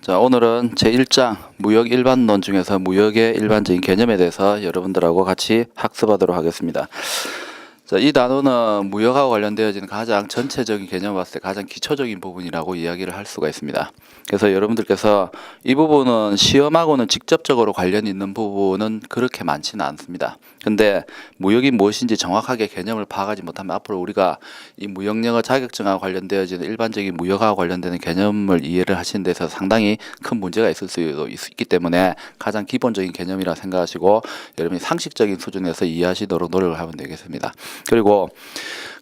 자, 오늘은 제1장 무역 일반론 중에서 무역의 일반적인 개념에 대해서 여러분들하고 같이 학습하도록 하겠습니다. 자, 이 단어는 무역하고 관련되어지는 가장 전체적인 개념을 봤을 때 가장 기초적인 부분이라고 이야기를 할 수가 있습니다. 그래서 여러분들께서 이 부분은 시험하고는 직접적으로 관련이 있는 부분은 그렇게 많지는 않습니다. 근데 무역이 무엇인지 정확하게 개념을 파악하지 못하면 앞으로 우리가 이 무역영어 자격증하고 관련되어지는 일반적인 무역하고 관련되는 개념을 이해를 하시는 데서 상당히 큰 문제가 있을 수도 있기 때문에 가장 기본적인 개념이라 생각하시고 여러분이 상식적인 수준에서 이해하시도록 노력을 하면 되겠습니다. 그리고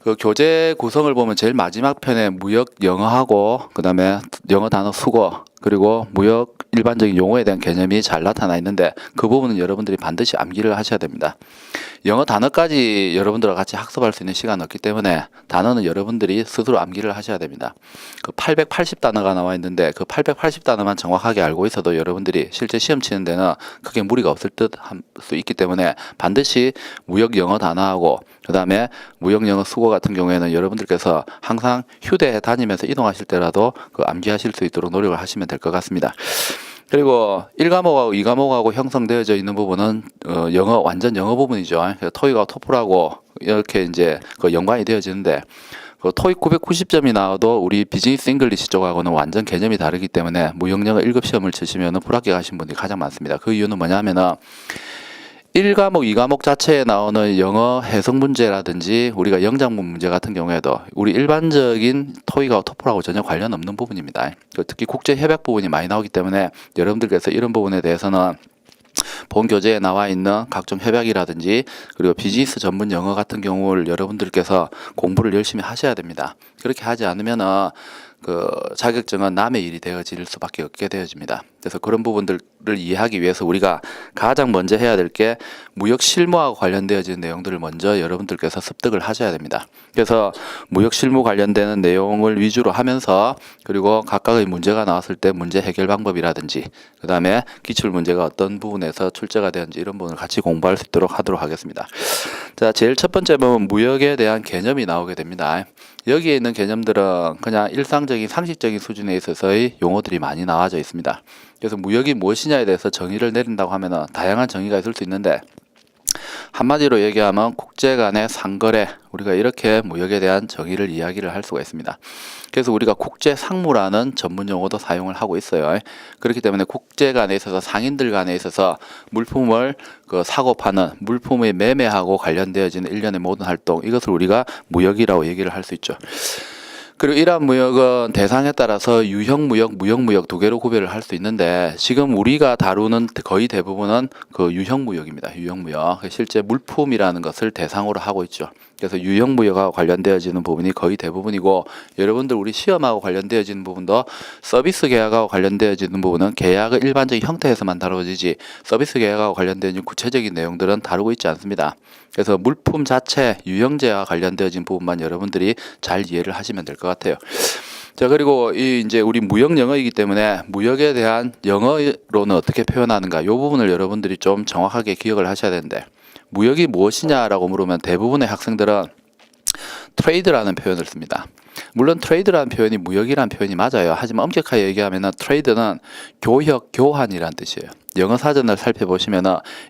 그 교재 구성을 보면 제일 마지막 편에 무역 영어하고 그 다음에 영어 단어 수거 그리고 무역 일반적인 용어에 대한 개념이 잘 나타나 있는데 그 부분은 여러분들이 반드시 암기를 하셔야 됩니다. 영어 단어까지 여러분들과 같이 학습할 수 있는 시간은 없기 때문에 단어는 여러분들이 스스로 암기를 하셔야 됩니다. 그 880단어가 나와 있는데 그 880단어만 정확하게 알고 있어도 여러분들이 실제 시험 치는 데는 크게 무리가 없을 듯 할 수 있기 때문에 반드시 무역 영어 단어하고 그 다음에 무역 영어 수거 같은 경우에는 여러분들께서 항상 휴대에 다니면서 이동하실 때라도 그 암기하실 수 있도록 노력을 하시면 될 것 같습니다. 그리고 1과목하고 2과목하고 형성되어져 있는 부분은 영어 완전 영어 부분이죠. 토익하고 토플하고 이렇게 이제 그 연관이 되어지는데 그 토익 990점이 나와도 우리 비즈니스 잉글리시 쪽하고는 완전 개념이 다르기 때문에 무역영어 1급 시험을 치시면은 불합격하신 분들이 가장 많습니다. 그 이유는 뭐냐면은 1과목, 2과목 자체에 나오는 영어 해석 문제라든지 우리가 영작문 문제 같은 경우에도 우리 일반적인 토익하고 토플하고 전혀 관련 없는 부분입니다. 특히 국제 협약 부분이 많이 나오기 때문에 여러분들께서 이런 부분에 대해서는 본 교재에 나와 있는 각종 협약이라든지 그리고 비즈니스 전문 영어 같은 경우를 여러분들께서 공부를 열심히 하셔야 됩니다. 그렇게 하지 않으면은 그 자격증은 남의 일이 되어질 수밖에 없게 되어집니다. 그래서 그런 부분들을 이해하기 위해서 우리가 가장 먼저 해야 될 게 무역 실무하고 관련되어지는 내용들을 먼저 여러분들께서 습득을 하셔야 됩니다. 그래서 무역 실무 관련되는 내용을 위주로 하면서 그리고 각각의 문제가 나왔을 때 문제 해결 방법이라든지 그 다음에 기출 문제가 어떤 부분에서 출제가 되는지 이런 부분을 같이 공부할 수 있도록 하도록 하겠습니다. 자, 제일 첫 번째 보면 무역에 대한 개념이 나오게 됩니다. 여기에 있는 개념들은 그냥 일상적인 상식적인 수준에 있어서의 용어들이 많이 나와져 있습니다. 그래서 무역이 무엇이냐에 대해서 정의를 내린다고 하면 다양한 정의가 있을 수 있는데 한마디로 얘기하면 국제 간의 상거래 우리가 이렇게 무역에 대한 정의를 이야기를 할 수가 있습니다. 그래서 우리가 국제 상무라는 전문 용어도 사용을 하고 있어요. 그렇기 때문에 국제 간에 있어서 상인들 간에 있어서 물품을 사고 파는 물품의 매매하고 관련되어지는 일련의 모든 활동 이것을 우리가 무역이라고 얘기를 할 수 있죠. 그리고 이러한 무역은 대상에 따라서 유형 무역, 무역 무역 두 개로 구별을 할 수 있는데 지금 우리가 다루는 거의 대부분은 그 유형 무역입니다. 유형 무역. 실제 물품이라는 것을 대상으로 하고 있죠. 그래서 유형 무역하고 관련되어지는 부분이 거의 대부분이고 여러분들 우리 시험하고 관련되어지는 부분도 서비스 계약하고 관련되어지는 부분은 계약의 일반적인 형태에서만 다뤄지지 서비스 계약하고 관련되어진 구체적인 내용들은 다루고 있지 않습니다. 그래서 물품 자체 유형제와 관련되어진 부분만 여러분들이 잘 이해를 하시면 될 것 같아요. 자, 그리고 이제 우리 무역 영어이기 때문에 무역에 대한 영어로는 어떻게 표현하는가 이 부분을 여러분들이 좀 정확하게 기억을 하셔야 되는데 무역이 무엇이냐라고 물으면 대부분의 학생들은 트레이드라는 표현을 씁니다. 물론 트레이드라는 표현이 무역이라는 표현이 맞아요. 하지만 엄격하게 얘기하면 트레이드는 교역, 교환이라는 뜻이에요. 영어 사전을 살펴보시면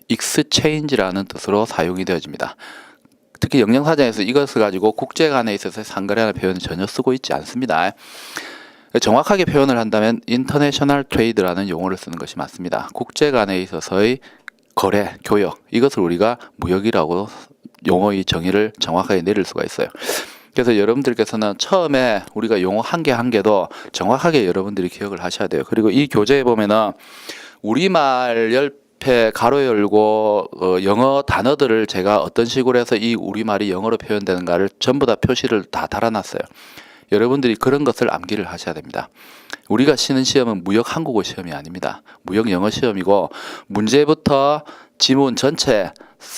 exchange라는 뜻으로 사용이 되어집니다. 특히 영영사전에서 이것을 가지고 국제 간에 있어서 상거래하는 표현을 전혀 쓰고 있지 않습니다. 정확하게 표현을 한다면 international trade라는 용어를 쓰는 것이 맞습니다. 국제 간에 있어서의 거래, 교역 이것을 우리가 무역이라고 용어의 정의를 정확하게 내릴 수가 있어요. 그래서 여러분들께서는 처음에 우리가 용어 한 개 한 개도 정확하게 여러분들이 기억을 하셔야 돼요. 그리고 이 교재에 보면은 우리말 옆에 가로 열고 영어 단어들을 제가 어떤 식으로 해서 이 우리말이 영어로 표현되는가를 전부 다 표시를 다 달아놨어요. 여러분들이 그런 것을 암기를 하셔야 됩니다. 우리가 치는 시험은 무역 한국어 시험이 아닙니다. 무역 영어 시험이고 문제부터 지문 전체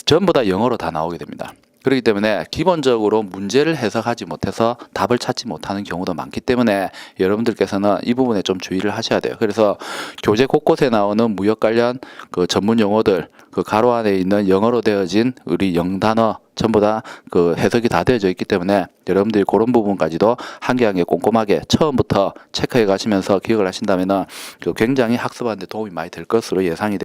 전부 다 영어로 다 나오게 됩니다. 그렇기 때문에 기본적으로 문제를 해석하지 못해서 답을 찾지 못하는 경우도 많기 때문에 여러분들께서는 이 부분에 좀 주의를 하셔야 돼요. 그래서 교재 곳곳에 나오는 무역 관련 그 전문 용어들, 그 가로 안에 있는 영어로 되어진 우리 영단어 전부 다 그 해석이 다 되어져 있기 때문에 여러분들이 그런 부분까지도 한 개 한 개 꼼꼼하게 처음부터 체크해 가시면서 기억을 하신다면은 그 굉장히 학습하는 데 도움이 많이 될 것으로 예상이 됩니다.